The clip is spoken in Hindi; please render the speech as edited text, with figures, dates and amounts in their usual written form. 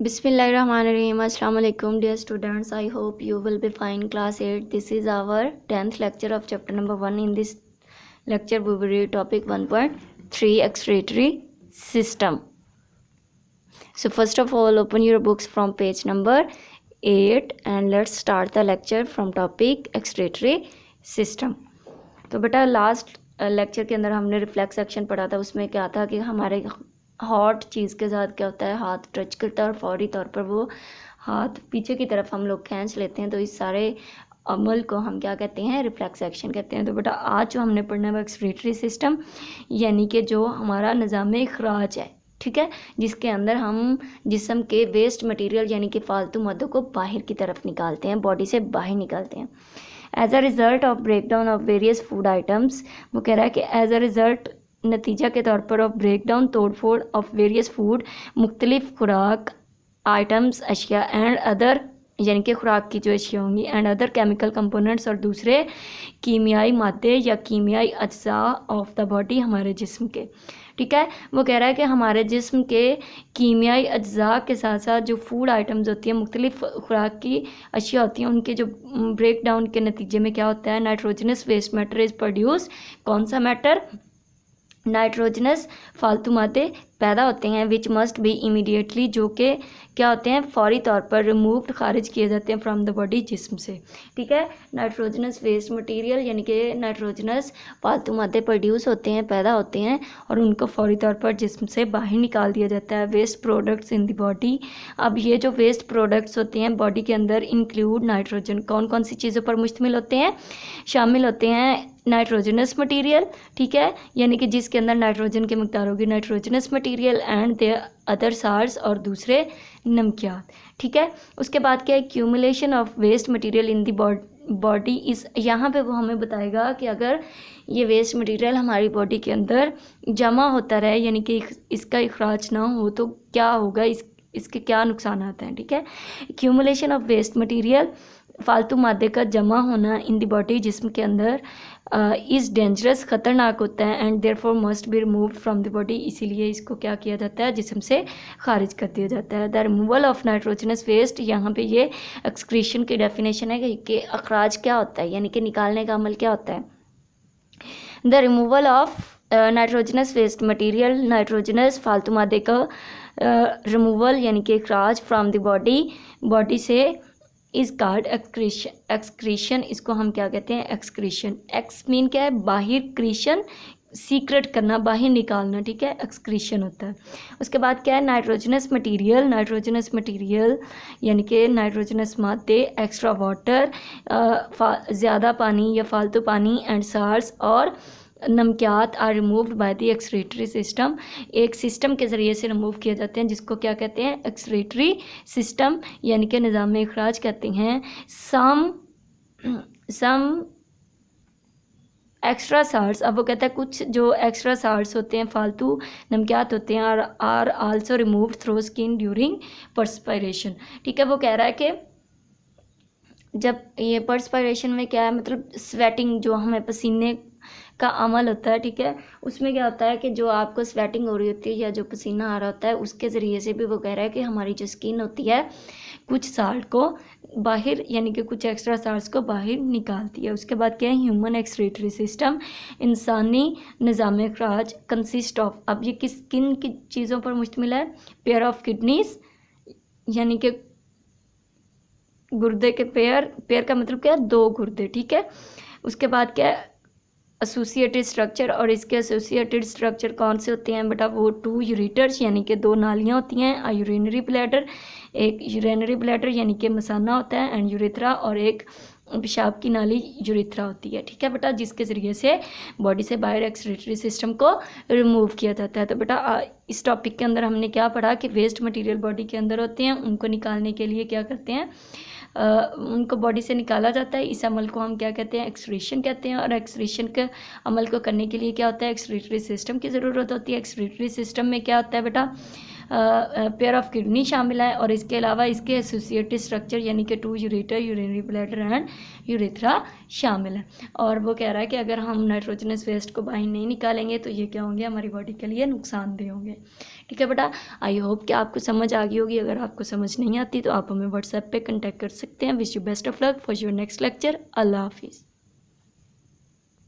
Bismillahirrahmanirrahim. Assalamu alaikum dear students. I hope you will be fine. Class 8. This is our 10th lecture of chapter number 1. In this lecture we will read topic 1.3 excretory system. So first of all, open your books from page number 8 and let's start the lecture from topic excretory system. तो बेटा लास्ट लेक्चर के अंदर हमने रिफ्लेक्स एक्शन पढ़ा था. उसमें क्या था कि हमारे हॉट चीज़ के साथ क्या होता है, हाथ टच करता है और फौरी तौर पर वो हाथ पीछे की तरफ हम लोग खींच लेते हैं. तो इस सारे अमल को हम क्या कहते हैं, रिफ्लेक्स एक्शन कहते हैं. तो बेटा आज जो हमने पढ़ना है वो एक्सक्रीटरी सिस्टम, यानी कि जो हमारा निज़ाम इखराज है, ठीक है, जिसके अंदर हम जिस्म के वेस्ट मटेरियल यानी कि फालतू मद्दों को बाहर की तरफ निकालते हैं, बॉडी से बाहर निकालते हैं. As a result of break down of various food items, वो कह रहा है कि एज अ रिज़ल्ट नतीजा के तौर पर ऑफ ब्रेक डाउन तोड़ फोड़ ऑफ वेरियस फूड, मुख्तलिफ खुराक आइटम्स अशिया एंड अदर, यानी कि खुराक की जो अशिया होंगी, एंड अदर केमिकल कंपोनेंट्स, और दूसरे कीमियाई मादे या कीमियाई अज्जा ऑफ द बॉडी, हमारे जिस्म के, ठीक है. वो कह रहा है कि हमारे जिस्म के कीमियाई अज्जा के साथ साथ जो फूड आइटम्स होती हैं, मुख्तलिफ खुराक की अशिया होती हैं, उनके जो ब्रेक डाउन के नतीजे में क्या होता है, nitrogenous waste matter is produce. कौन सा मैटर? नाइट्रोजनस फालतू मादे पैदा होते हैं, विच मस्ट बी इमीडिएटली, जो कि क्या होते हैं, फौरी तौर पर रिमूव्ड, खारिज किए जाते हैं फ्रॉम द बॉडी, जिस्म से, ठीक है. नाइट्रोजनस वेस्ट मटेरियल यानी कि नाइट्रोजनस फालतू मादे प्रोड्यूस होते हैं, पैदा होते हैं, और उनको फौरी तौर पर जिस्म से बाहर निकाल दिया जाता है. Waste products in the body. अब ये जो वेस्ट प्रोडक्ट्स होते हैं बॉडी के अंदर इंक्लूड नाइट्रोजन. कौन कौन सी चीज़ों पर मुश्तमिल होते हैं? शामिल होते हैं नाइट्रोजनस मटेरियल, ठीक है, यानी कि जिसके अंदर नाइट्रोजन की मकदार होगी, nitrogenous material, and the other salts, और दूसरे नमकियात, ठीक है. उसके बाद क्या है, accumulation of waste material in the body इस, यहाँ पे वो हमें बताएगा कि अगर ये वेस्ट मटेरियल हमारी बॉडी के अंदर जमा होता रहे, यानी कि इसका इखराज ना हो, तो क्या होगा, इसके क्या नुकसान आते हैं, ठीक है. एक्यूमुलेशन ऑफ वेस्ट मटेरियल, फालतू मादे का जमा होना इन द बॉडी, जिस्म के अंदर, इज़ डेंजरस, ख़तरनाक होता है, and therefore must be removed from the body, इसीलिए इसको क्या किया जाता है, जिस्म से खारिज कर दिया जाता है. The removal of nitrogenous waste, यहाँ पे ये एक्सक्रीशन की डेफिनेशन है कि अखराज क्या होता है, यानी कि निकालने का अमल क्या होता है. The removal of nitrogenous waste material, nitrogenous फालतू मादे का रिमूवल यानी कि अखराज फ्राम द बॉडी से, इस कार्ड एक्सक्रीशन. इसको हम क्या कहते हैं, एक्सक्रीशन. एक्स मीन क्या है, बाहर, क्रीशन सीक्रेट करना, बाहर निकालना, ठीक है, एक्सक्रीशन होता है. उसके बाद क्या है, नाइट्रोजनस मटेरियल. नाइट्रोजनस मटेरियल यानी कि नाइट्रोजनस मादे, एक्स्ट्रा वाटर, ज़्यादा पानी या फालतू पानी, एंड साल्ट्स और नमकियात are removed by the excretory system. एक सिस्टम के ज़रिए से रिमूव किए जाते हैं, जिसको क्या कहते हैं, एक्सक्रीटरी सिस्टम, यानी कि निज़ाम इखराज कहते हैं. सम एक्स्ट्रा साल्ट्स, अब वो कहता है कुछ जो एक्स्ट्रा साल्ट्स होते हैं, फालतू नमकियात होते हैं, are also removed through skin during perspiration, ठीक है. वो कह रहा है कि जब ये पर्सपायरेशन में क्या है, मतलब स्वेटिंग, जो हमें पसीने का अमल होता है, ठीक है, उसमें क्या होता है कि जो आपको स्वेटिंग हो रही होती है या जो पसीना आ रहा होता है, उसके ज़रिए से भी वो कह रहा है कि हमारी जो स्किन होती है कुछ साल्ट को बाहर, यानी कि कुछ एक्स्ट्रा साल्ट्स को बाहर निकालती है. उसके बाद क्या है, ह्यूमन एक्सक्रीटरी सिस्टम, इंसानी निज़ाम इखराज, कंसिस्ट ऑफ, अब ये किन की चीज़ों पर मुश्तमिल है, पेयर ऑफ किडनीज, यानी कि गुर्दे के पेयर का मतलब क्या है, 2 गुर्दे, ठीक है. उसके बाद क्या है, एसोसिएटेड स्ट्रक्चर, और इसके एसोसिएटेड स्ट्रक्चर कौन से होते हैं बेटा, वो 2 यूरेटर्स, यानी कि 2 नालियाँ होती हैं, आ यूरिनरी ब्लैडर, एक यूरिनरी ब्लैडर यानी कि मसाना होता है, एंड यूरेथ्रा, और एक पेशाब की नाली यूरेथ्रा होती है, ठीक है बेटा, जिसके ज़रिए से बॉडी से बाहर एक्सक्रीटरी सिस्टम को रिमूव किया जाता है. तो बेटा इस टॉपिक के अंदर हमने क्या पढ़ा कि वेस्ट मटेरियल बॉडी के अंदर होते हैं, उनको निकालने के लिए क्या करते हैं, उनको बॉडी से निकाला जाता है. इस अमल को हम क्या कहते हैं, एक्सक्रीशन कहते हैं. और एक्सक्रीशन के अमल को करने के लिए क्या होता है, एक्सक्रीटरी सिस्टम की ज़रूरत होती है. एक्सक्रीटरी सिस्टम में क्या होता है बेटा, पेयर ऑफ किडनी शामिल है, और इसके अलावा इसके एसोसिएटेड स्ट्रक्चर यानी कि 2 ureter, urinary bladder and urethra शामिल है। और वो कह रहा है कि अगर हम नाइट्रोजनस वेस्ट को बाहर नहीं निकालेंगे तो ये क्या होंगे, हमारी बॉडी के लिए नुकसानदेह होंगे। ठीक है बेटा, आई होप कि आपको समझ आ गई होगी। अगर आपको समझ नहीं आती तो आप हमें व्हाट्सएप पे कांटेक्ट कर सकते हैं। Wish you best of luck for your next lecture. Allah हाफिज़।